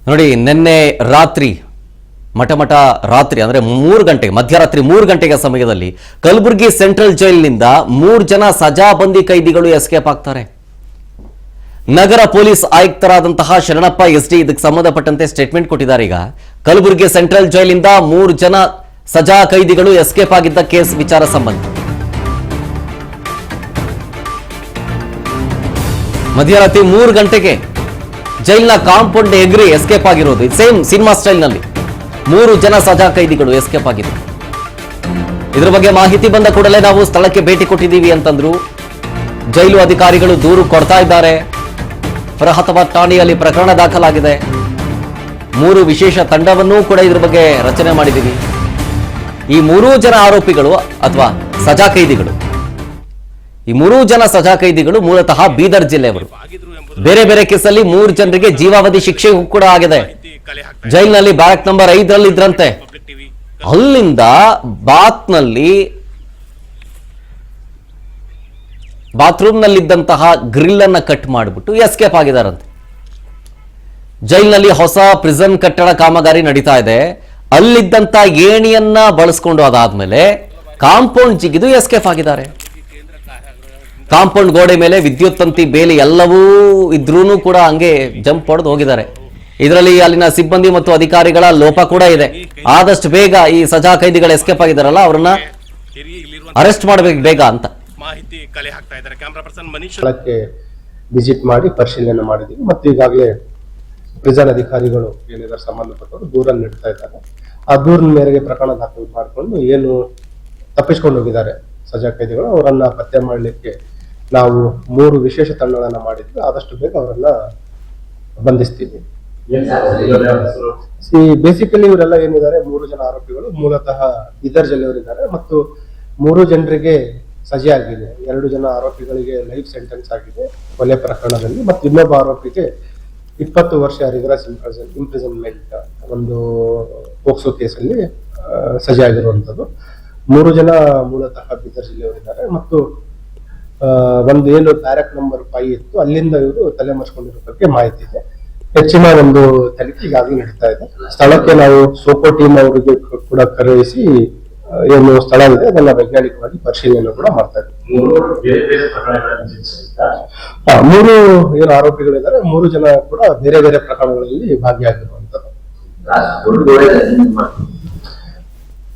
ನೋಡಿ, ನಿನ್ನೆ ರಾತ್ರಿ ಮಠ ರಾತ್ರಿ ಅಂದರೆ 3 ಗಂಟೆಗೆ, ಮಧ್ಯರಾತ್ರಿ 3 ಗಂಟೆಗೆ ಸಮಯದಲ್ಲಿ ಕಲಬುರಗಿ ಸೆಂಟ್ರಲ್ ಜೈಲಿನಿಂದ 3 ಜನ ಸಜಾಬಂದಿ ಕೈದಿಗಳು ಎಸ್ಕೇಪ್ ಆಗ್ತಾರೆ. ನಗರ ಪೊಲೀಸ್ ಆಯುಕ್ತರಾದಂತಹ ಶರಣಪ್ಪ SD ಇದಕ್ಕೆ ಸಂಬಂಧಪಟ್ಟಂತೆ ಸ್ಟೇಟ್ಮೆಂಟ್ ಕೊಟ್ಟಿದ್ದಾರೆ. ಈಗ ಕಲಬುರಗಿ ಸೆಂಟ್ರಲ್ ಜೈಲಿನಿಂದ 3 ಜನ ಸಜಾ ಕೈದಿಗಳು ಎಸ್ಕೇಪ್ ಆಗಿದ್ದ ಕೇಸ್ ವಿಚಾರ ಸಂಬಂಧ ಮಧ್ಯರಾತ್ರಿ 3 ಗಂಟೆಗೆ ಜೈಲಿನ ಕಾಂಪೌಂಡ್ ಎಗ್ರಿ ಎಸ್ಕೇಪ್ ಆಗಿರೋದು. ಸೇಮ್ ಸಿನಿಮಾ ಸ್ಟೈಲ್ನಲ್ಲಿ 3 ಜನ ಸಜಾ ಕೈದಿಗಳು ಎಸ್ಕೇಪ್ ಆಗಿದ್ರು. ಇದರ ಬಗ್ಗೆ ಮಾಹಿತಿ ಬಂದ ಕೂಡಲೇ ನಾವು ಸ್ಥಳಕ್ಕೆ ಭೇಟಿ ಕೊಟ್ಟಿದ್ದೀವಿ ಅಂತಂದ್ರು. ಜೈಲು ಅಧಿಕಾರಿಗಳು ದೂರು ಕೊಡ್ತಾ ಇದ್ದಾರೆ. ಫರಹತಾಬಾದ್ ಠಾಣೆಯಲ್ಲಿ ಪ್ರಕರಣ ದಾಖಲಾಗಿದೆ. 3 ವಿಶೇಷ ತಂಡವನ್ನೂ ಕೂಡ ಇದ್ರ ಬಗ್ಗೆ ರಚನೆ ಮಾಡಿದ್ದೀವಿ. ಈ 3 ಜನ ಆರೋಪಿಗಳು ಅಥವಾ ಸಜಾ ಕೈದಿಗಳು, ಈ 3 ಜನ ಸಜಾ ಕೈದಿಗಳು ಮೂಲತಃ ಬೀದರ್ ಜಿಲ್ಲೆಯವರು. ಬೇರೆ ಬೇರೆ ಕೇಸಲ್ಲಿ 3 ಜನರಿಗೆ ಜೀವಾವಧಿ ಶಿಕ್ಷೆ ಕೂಡ ಆಗಿದೆ. ಜೈಲಿನಲ್ಲಿ ಬ್ಯಾರಕ್ ನಂಬರ್ 5 ಇದ್ರಂತೆ. ಅಲ್ಲಿಂದ ಬಾತ್ರೂಮ್ನಲ್ಲಿದ್ದಂತಹ ಗ್ರಿಲ್ ಅನ್ನ ಕಟ್ ಮಾಡಿಬಿಟ್ಟು ಎಸ್ಕೇಪ್ ಆಗಿದಾರಂತೆ. ಜೈಲಿನಲ್ಲಿ ಹೊಸ ಪ್ರಿಸನ್ ಕಟ್ಟಡ ಕಾಮಗಾರಿ ನಡೀತಾ ಇದೆ. ಅಲ್ಲಿದ್ದಂತ ಏಣಿಯನ್ನ ಬಳಸ್ಕೊಂಡು ಅದಾದ್ಮೇಲೆ ಕಾಂಪೌಂಡ್ ಜಿಗಿದು ಎಸ್ಕೇಪ್ ಆಗಿದ್ದಾರೆ. ಕಾಂಪೌಂಡ್ ಗೋಡೆ ಮೇಲೆ ವಿದ್ಯುತ್ ತಂತಿ ಬೇಲಿ ಎಲ್ಲವೂ ಇದ್ರೂ ಕೂಡ ಹಂಗೆ ಜಂಪ್ ಹೊಡೆದು ಹೋಗಿದ್ದಾರೆ. ಇದರಲ್ಲಿ ಅಲ್ಲಿನ ಸಿಬ್ಬಂದಿ ಮತ್ತು ಅಧಿಕಾರಿಗಳ ಲೋಪ ಕೂಡ ಇದೆ. ಆದಷ್ಟು ಬೇಗ ಈ ಸಜಾ ಕೈದಿಗಳು ಎಸ್ಕೇಪ್ ಆಗಿದಾರಲ್ಲ, ಅವರನ್ನ ಅರೆಸ್ಟ್ ಮಾಡಬೇಕು ಬೇಗ ಅಂತ ಮಾಹಿತಿ ಕಲೆ ಹಾಕ್ತಾ ಇದ್ದಾರೆ. ಕ್ಯಾಮರಾ ಪರ್ಸನ್ ಮನೀಶ್ ವಿಸಿಟ್ ಮಾಡಿ ಪರಿಶೀಲನೆ ಮಾಡಿದ್ದೀವಿ. ಮತ್ತು ಈಗಾಗಲೇ ಪ್ರಿಸನ್ ಅಧಿಕಾರಿಗಳು ಏನಿದ್ದಾರೆ ಸಂಬಂಧಪಟ್ಟವರು ದೂರನ್ನು ನೀಡ್ತಾ ಇದ್ದಾರೆ. ಆ ದೂರಿನ ಮೇರೆಗೆ ಪ್ರಕರಣ ದಾಖಲು ಮಾಡಿಕೊಂಡು ಏನು ತಪ್ಪಿಸ್ಕೊಂಡು ಹೋಗಿದ್ದಾರೆ ಸಜಾ ಕೈದಿಗಳು, ಅವರನ್ನ ಪತ್ತೆ ಮಾಡಲಿಕ್ಕೆ ನಾವು 3 ವಿಶೇಷ ತಂಡಗಳನ್ನ ಮಾಡಿದ್ವಿ. ಆದಷ್ಟು ಬೇಗ ಅವರನ್ನ ಬಂಧಿಸ್ತೀವಿ. ಬೇಸಿಕಲಿ ಇವರೆಲ್ಲ ಏನಿದ್ದಾರೆ 3 ಜನ ಆರೋಪಿಗಳು ಮೂಲತಃ ಬೀದರ್ ಜಿಲ್ಲೆಯವರಿದ್ದಾರೆ ಮತ್ತು 3 ಜನರಿಗೆ ಸಜೆ ಆಗಿದೆ. 2 ಜನ ಆರೋಪಿಗಳಿಗೆ ಲೈಫ್ ಸೆಂಟೆನ್ಸ್ ಆಗಿದೆ ಕೊಲೆ ಪ್ರಕರಣದಲ್ಲಿ, ಮತ್ತು ಇನ್ನೊಬ್ಬ ಆರೋಪಿಗೆ 20 ವರ್ಷ ರಿಗರಸ್ ಇಂಪ್ರಿಸನ್ಮೆಂಟ್ ಒಂದು ಪೋಕ್ಸೋ ಕೇಸಲ್ಲಿ ಸಜೆ ಆಗಿರುವಂಥದ್ದು. 3 ಜನ ಮೂಲತಃ ಬೀದರ್ ಜಿಲ್ಲೆಯವರಿದ್ದಾರೆ ಮತ್ತು ಒಂದು ಏನು ಬ್ಯಾರಕ್ ನಂಬರ್ 5 ಇತ್ತು, ಅಲ್ಲಿಂದ ಇವರು ತಲೆಮರೆಸಿಕೊಂಡಿರೋ ಬಗ್ಗೆ ಮಾಹಿತಿ ಇದೆ. ಹೆಚ್ಚಿನ ಒಂದು ತನಿಖೆ ಈಗಾಗಲೇ ನಡೀತಾ ಇದೆ. ಸ್ಥಳಕ್ಕೆ ನಾವು ಸೋಕೋ ಟೀಮ್ ಅವರಿಗೆ ಕೂಡ ಕರೆಯಿಸಿ ಏನು ಸ್ಥಳ ಇದೆ ಅದನ್ನ ವೈಜ್ಞಾನಿಕವಾಗಿ ಪರಿಶೀಲನೆ ಕೂಡ ಮಾಡ್ತಾ ಇದ್ದೀವಿ. 3 ಏನು ಆರೋಪಿಗಳಿದ್ದಾರೆ, 3 ಜನ ಕೂಡ ಬೇರೆ ಬೇರೆ ಪ್ರಕರಣಗಳಲ್ಲಿ ಭಾಗಿಯಾಗಿರುವಂತದ್ದು.